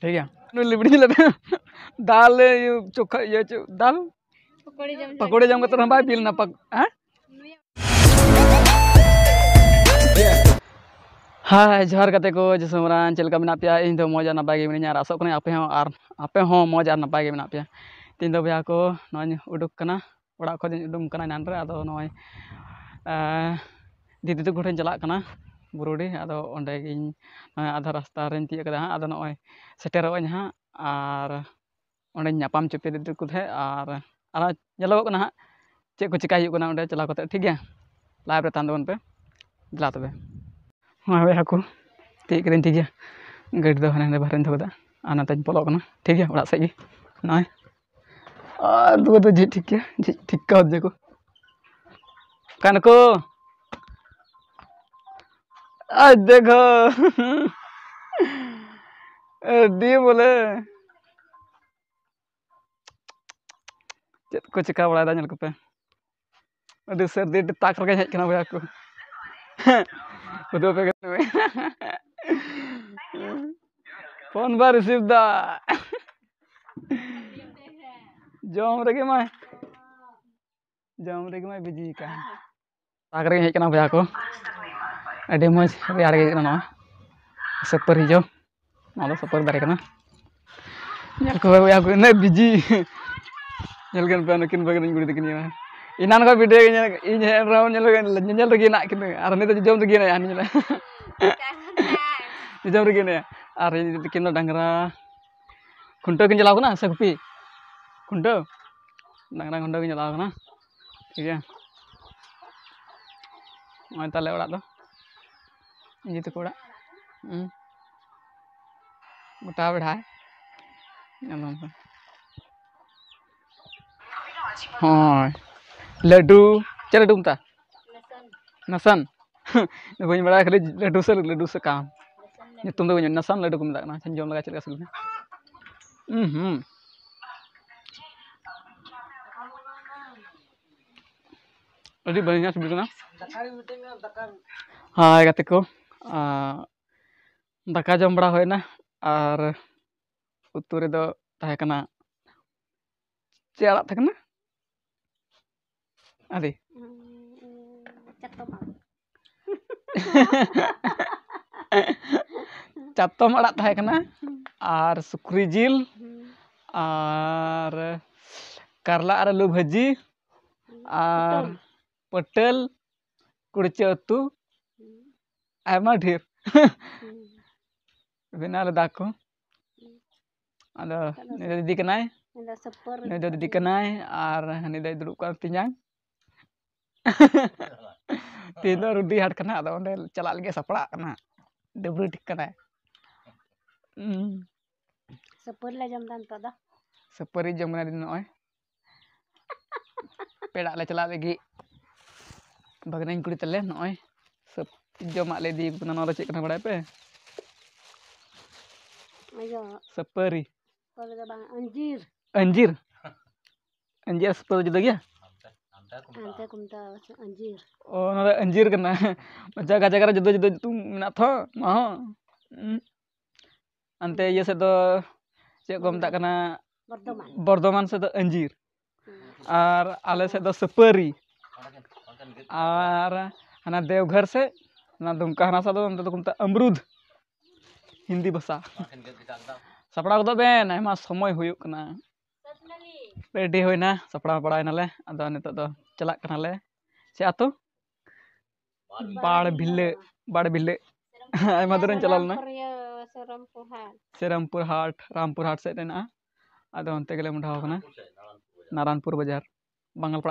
ठीक है लिबड़ी लेते दाल चोखा ये दाल पकौड़े जम करते बाय बिल ना हाय जोहार गाते को जसमरान चलका मेना पे इन दो मौज नपाय गे मिनिया आसो कने आपे हो मौज नपाय गे मेना पे तीन दो बया को नय उडुक कना ओड़ा खो उडुम कना नान रे आदो नय दीदी तो गुठेन चला कना बुरुडी आदो ओंडे गिन आधा रास्ता रेन तिया कदा आदो नय सेटेरोñ हा आर ओंडे ᱧᱟᱯᱟᱢ चुपे दीदी को थे आर ñेलो कना हा चे को चिकाय हुयु कना ओंडे चला कते ठीक गया लाइव रे तांदोन पे दिला तबे हाँ हाकू तीक करें ठीक है गाड़ी दो हने बाहर दो आना तक पलो कना ठीक है ओड़ा से नय दो तो जी ठीक है जी ठीक का देखो कान को आज देखो दी बोले चेत को चिका बड़ा दा पे अभी सर्दी ताक रगे हेज कना बया को उदो पे फोन बार रिसीव दा जॉम रगे माय बिजी का ताक रगे हेज कना बया को अडे मज रेयार गे कना सपर हिजो नालो सपर दारे कना ñal ko baya ko ne busy ñal gan pe nakin bagen ngudi dikin ya inan ko video ini raw ñal regi nak kin ar ni to jom regi na ani la jom regi na ar ini dikin dangra kunto kin jalaw kana sakpi kunto dangra kunto kin jalaw kana ठीक है मैं ताले ओड़ा दो ये तो कोड़ा मोटा बढ़ा हाँ लड्डू चल लड्डू मता नसन बड़ी बड़ा खाली लड्डू से काम तुम तो नसन लड्डू को मता ना जम लगा चल का सुन अभी बढ़िया सुबिल ना हाँ गाते को दाका जम बड़ा होना और उतु रे दो ताहे कना चे आड़ा था कना आदि चातम आड़ा था कना और सुक्री जिल और करला और आलू भाजी और पटेल कुड़चे अतु आयमा ढेर बिना दाको ada didi kenai ada didi kenai ar hani dai duduk kan tinyang tino rudi hat kena ada onde calak lagi saprak kena debru dik kena sepur le jam tan tada sepuri jam na din noy pedak le calak lagi bagnain kuri tele noy sep jomak le di kuna nora cek kena badai pe ayo sepuri kalau ada bang anjir sepur juda gya ante kumta anjir oh nora anjir kena jaga juda tu minat tho maho ante ye se do cek ko mta kena Bordhoman se do anjir ar ale se do sepuri ar hana Devghar se na Dumka hana sa do onte do kumta amrud Hindi भाषा सपड़ा को Ben Aima समय हुयुक कना ready होइना सपड़ा पड़ायनाले अदो नितो दो चलाक कनाले से आतो बाड़ बिल्ले आयमा दरन चलालना रामपुर हाट से देना अदो onte गेले मुंडाव कना नारायणपुर बाजार बंगाल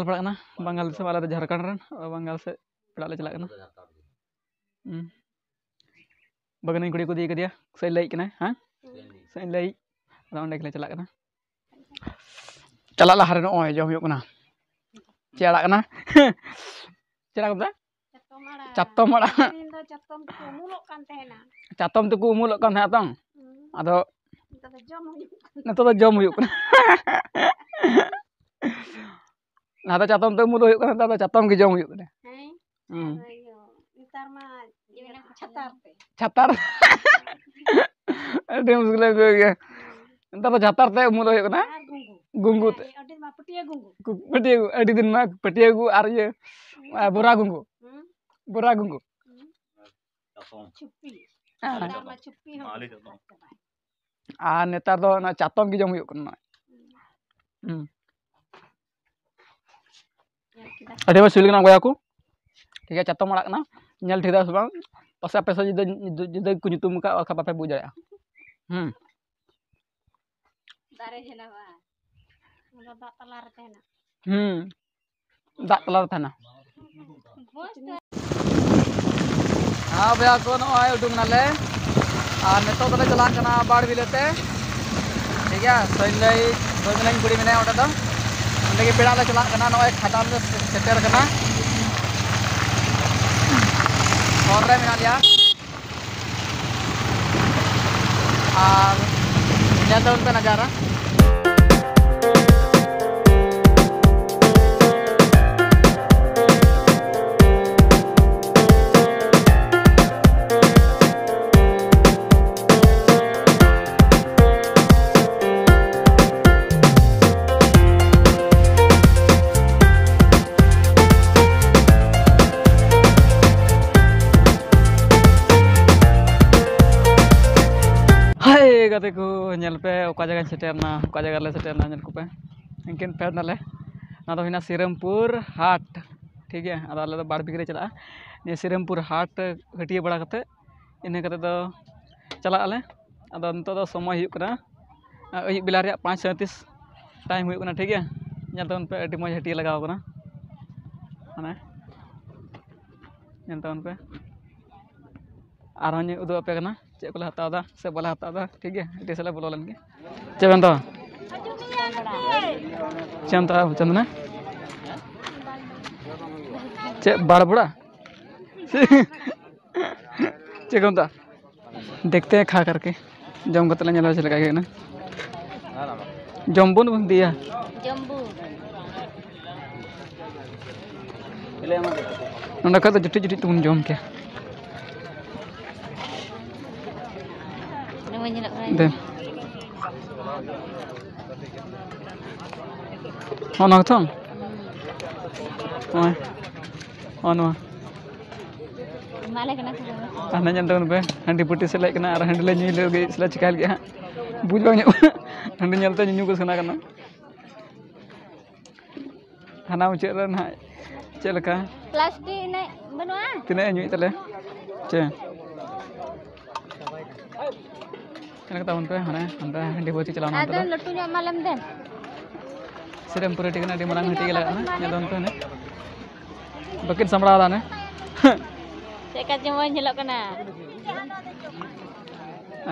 पड़ाना बंगाल से वाला झारखंड रन बंगाल से पड़ाले चला कना बगन कुड़ी को दी दिया सही लई कना हां सही लई राउंड के चला कना चला ला हरे नय जम हुयो कना चेड़ा कना चेड़ा को चातम मड़ा चातम तो को उमुलोक कान था तंग आदो नतो तो जम हुयो कना ना चातम तो उमुलो हुयो कना ता चातम के जम हुयो कना छतार ᱟᱹᱰᱤ ᱢᱩᱥᱠᱤᱞ ᱟᱹᱜᱩ ᱜᱮᱭᱟ ᱱᱮᱛᱟᱨ ᱫᱚ ᱡᱟᱛᱟᱨ ᱛᱮ ᱩᱢᱩᱞ ᱦᱩᱭᱩᱜ ᱠᱟᱱᱟ Ar gungu. gungu te Adi ma petia gungu. patia gu adi din ma patia gu ar ye bora gungu Hmm? bora gungu Cupi. Ah. Ntar ma cupi ho. ar netar do na chatom gi jom huyuk kana Ya kita ᱟᱹᱰᱤ ᱢᱚᱡᱽ ᱥᱤᱵᱤᱞ ᱠᱟᱱᱟ ᱜᱚᱭᱟ ᱠᱚ ᱴᱷᱤᱠ ᱜᱮᱭᱟ ᱪᱟᱛᱚᱢ ᱟᱲᱟᱜ ᱠᱟᱱᱟ ᱧᱮᱞ ᱴᱷᱤᱠᱟ ᱥᱮ ᱵᱟᱝ ᱯᱟᱥᱮ ᱟᱯᱮ ᱥᱮᱫ ᱡᱩᱫᱟᱹ ᱠᱚ ᱧᱩᱛᱩᱢ ᱟᱠᱟᱫ ᱵᱟᱠᱷᱟᱱ ᱵᱟᱯᱮ ᱵᱩᱡᱽ ᱫᱟᱲᱮᱭᱟᱜᱼᱟ dare hena ba. Udah tak telar tena. ᱫᱟᱜ ᱛᱟᱞᱟ ᱨᱮ ᱛᱟᱦᱮᱱᱟ Bos ᱵᱚᱭᱦᱟ ᱠᱚ ᱱᱚᱜᱼᱚᱭ ᱩᱰᱩᱝ ᱱᱟᱞᱮ ᱟᱨ ᱱᱤᱛᱚᱜ ᱫᱚᱞᱮ ᱪᱟᱞᱟᱜ ᱠᱟᱱᱟ ᱵᱟᱲ ᱵᱤᱞᱟᱹᱛᱮ ᱴᱷᱤक ᱜᱮᱭᱟ ᱥᱚᱧᱡᱚᱭ ᱵᱟᱹᱜᱱᱟᱹᱧ ᱵᱩᱲᱤ ᱢᱮᱱᱟᱭᱟ ᱚᱸᱰᱮ ᱫᱚ ᱚᱸᱰᱮ ᱜᱮ ᱯᱮᱲᱟ ᱞᱮ ᱪᱟᱞᱟᱜ ᱠᱟᱱᱟ ᱱᱚᱜᱼᱚᱭ ᱠᱷᱟᱫᱟᱱ ᱞᱮ ᱥᱮᱴᱮᱨ ᱠᱟᱱᱟ ᱦᱚᱨ ᱨᱮ ᱢᱮᱱᱟᱜ ᱞᱮᱭᱟ ᱟᱨ ᱧᱮᱞ ᱛᱟᱵᱚᱱ ᱯᱮ ᱱᱟᱡᱟᱨᱟ गाते को नेल पे ओका जगह सेटेरना ओका जगह ले सेटेरना नेल को पे इनकिन फेड नाले ना तो हिना सिरमपुर हाट ठीक है अदा आले बाड़ बिगरे चला ने सिरमपुर हाट हटिए बड़ा कते इने कते दो चला आले अदा नतो दो समय हुई कना अयुब बेला रे 5:37 टाइम हुई कना ठीक है नेल तो उन पे अडी मज हटिए लगाव कना माने नेल तो उन पे आरहन उदो पे कना चे को हताव दा से बोला हताव दा ठीक है इटे से बोलो लन के चे बंतो चंता चंदना चे बाड़ बुड़ा चे कौनता देखते हैं खा करके जम कतला नेला से लगा ना जम्बू न दिया jambu. नंदा का तो जुटी जुटी तुम जम के दे ono thong oi ono Male kena tu. ana nyandon be handi puti selai kana ar handi le nyil ge sela cikal ge buj bang nyu handi nyal te nyu ko sena kana hana ucek ran ha celaka Plastik naik benua. tina nyu tale ce kana tahun pe hana anda handi puti chalana Ada letunya malam den. Siram pura tigana di marang hati gila na nyadon to ne bakin samra da ne Saya kat jemon jelok kena.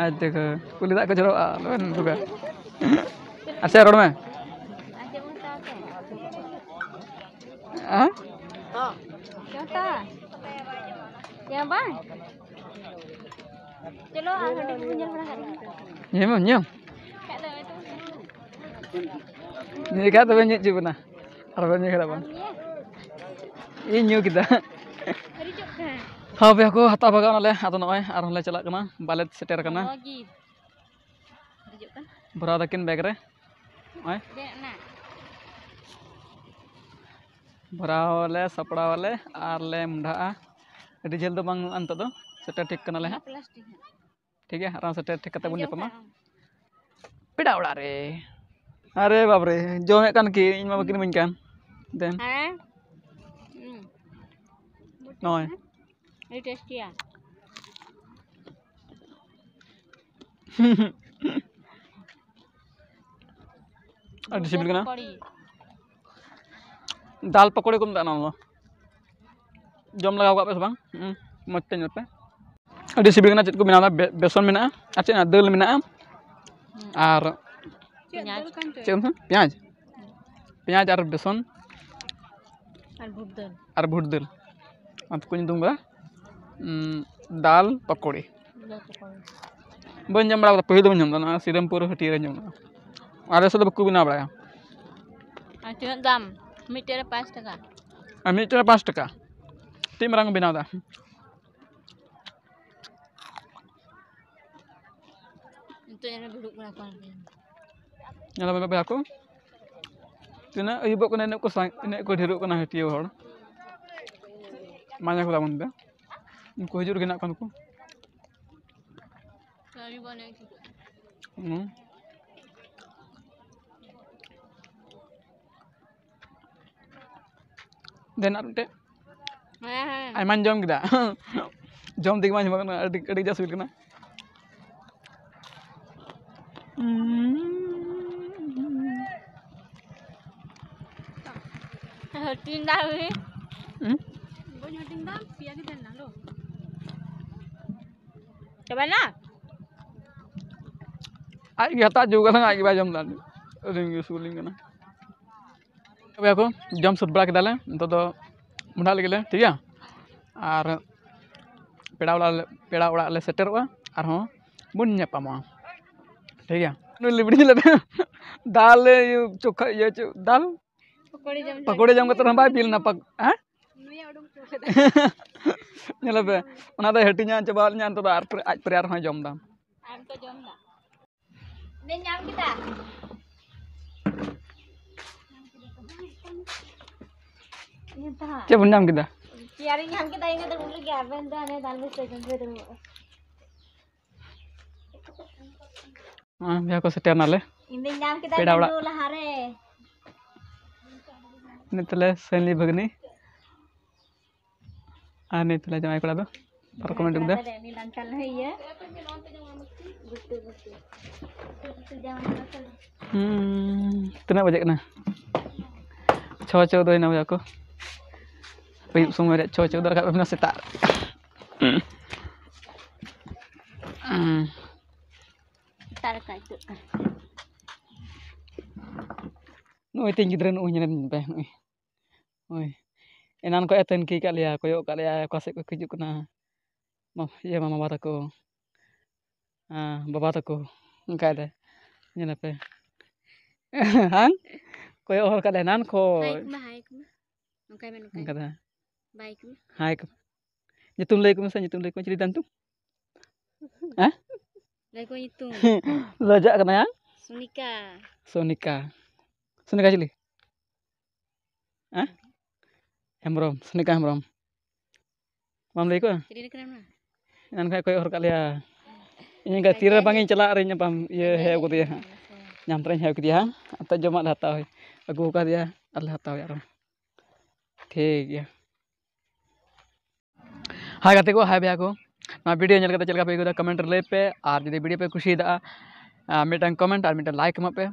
आज देखो कुली दा को जरो loan बुगा अच्छा road में Ada muntah ke? हां Oh. Contoh. Ya bang. Chalo ada di punya berangkat. ये में न्यो Kat dah itu. ये का तो न्यो जीवना और बने खड़ा बन ये न्यो किदा Rijuk kan? हाँ भैया को हता भगा नाले आदो नय आर हले चला कना बालेत सेटर कना Lagi. Rijuk kan? भरा दकिन बैग रे ओय Dek nak. भरा वाले सपड़ा वाले आर ले मुंडा अडी जेल दो बांग अंत दो सेटर ठीक कना ले हां Plastik. ठीक है आराम सेटर ठीक कते बन जपमा पेड़ा उड़ा रे अरे बाप रे जोमे कान की इन मा बकिन बन कान देन Hah? नय Ini tasty ya. अडी सिबिल कना Kori. दाल पकौड़े को मता ना जम लगाव का पे से बांग मत ᱧᱚ पे अडी सिबिल कना चेत को बनावा बेसन मेना आ चेना दाल मेना आर चेन प्याज प्याज आर बेसन Al budal. आर भुट दाल अत को दुंगा दाल पकौड़ी बन जम बड़ा पहिल बन जम ना सिरमपुर हटिया जम आरे से बकु बिना बड़ा Ada dam. Meter 5 taka. ami itu 5 टका tim orang bina दा Itu yang duduk melakukan. Nyala bapak aku. Tina ibu ko nenek ko dheruk kana hetiyo hor. Manya ko lamon da. Ko hijur gena kan ko. Kali banyak juga. Dan arte Hah. ay man jom gida. Jom dik man jom adik jasul kana. Hurting dah we. Banyak tinggal, biar kita nalo. Coba na. Ay gata juga lah ay ba jom dan. Ring suling kana. Tapi aku jom sud bra kedale ento do munda legele ठीक है और पेड़ा उड़ा ले सेटरवा और हो बुन nyapama ठीक है नु लिबड़ी ले दाल चोखा ये दाल पकोड़े जम कत बाय पिल ना पक हैं nyala be ona da hetinya coba nya ento da aj priar ho jom da Am to jom dah. Ini nyam kita. Ini dah. ce bunyam kita Biarin nyam kita ini terus lagi apa dah nih dalam stesen terus. ya ko seter nale Ini nyam kita Peda udah. dulu lah hari. ini tele senli bagni ane tele jamai kala do par comment da Ini langkah lah ya. Betul betul. Betul jangan nakal. tina bajak na 6:14 na aku Payung semua ada cowok-cowok dah kat benar setar. Tarik itu. Noi tinggi dren nyen pe. Oi. Enan ko eten ki kali ya, koyo kali ya kasek ko kujuk na. Ya mama bataku. Baba taku. Enggak ada. Nyen pe. Han? Koyo hol kali nan ko. Hai kuma. Nungkai men nungkai. Enggak ada. Baik kuma. Hai. Nyetum lay ko cerita tu. Hah? Lagi ko itu. Lojak kana ya? Sonika. Sonika cili. Hah? Hemrom, Sonika Hemrom. Mam lay ko. Jadi nak mana? Nan kay koyo hor kali ya. Ini enggak tira bangin celak re nyapam ye he ko dia. Nyamperin he ko dia. Atau jomak hatau. Aku ka dia Allah hatau ya rom. ठीक है हाय गाते को हाय भैया को ना video nail कते चलका पे comment ले पे और जदि वीडियो पे खुशी दा मिटन कमेंट और मिटन लाइक मा पे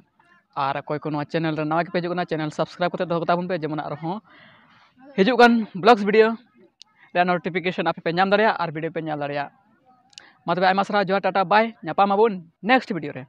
और कोई को चैनल रे नवा के पे जुगना चैनल सब्सक्राइब कते दो ताबुन पे जेमन आर हो हिजुग कान ब्लॉग्स वीडियो रे नोटिफिकेशन आपे पे नाम दारिया और वीडियो पे नाल दारिया मा तबे आयमा सारा जोहार टाटा बाय ᱧᱟᱯᱟᱢ ᱟᱵᱚᱱ नेक्स्ट वीडियो रे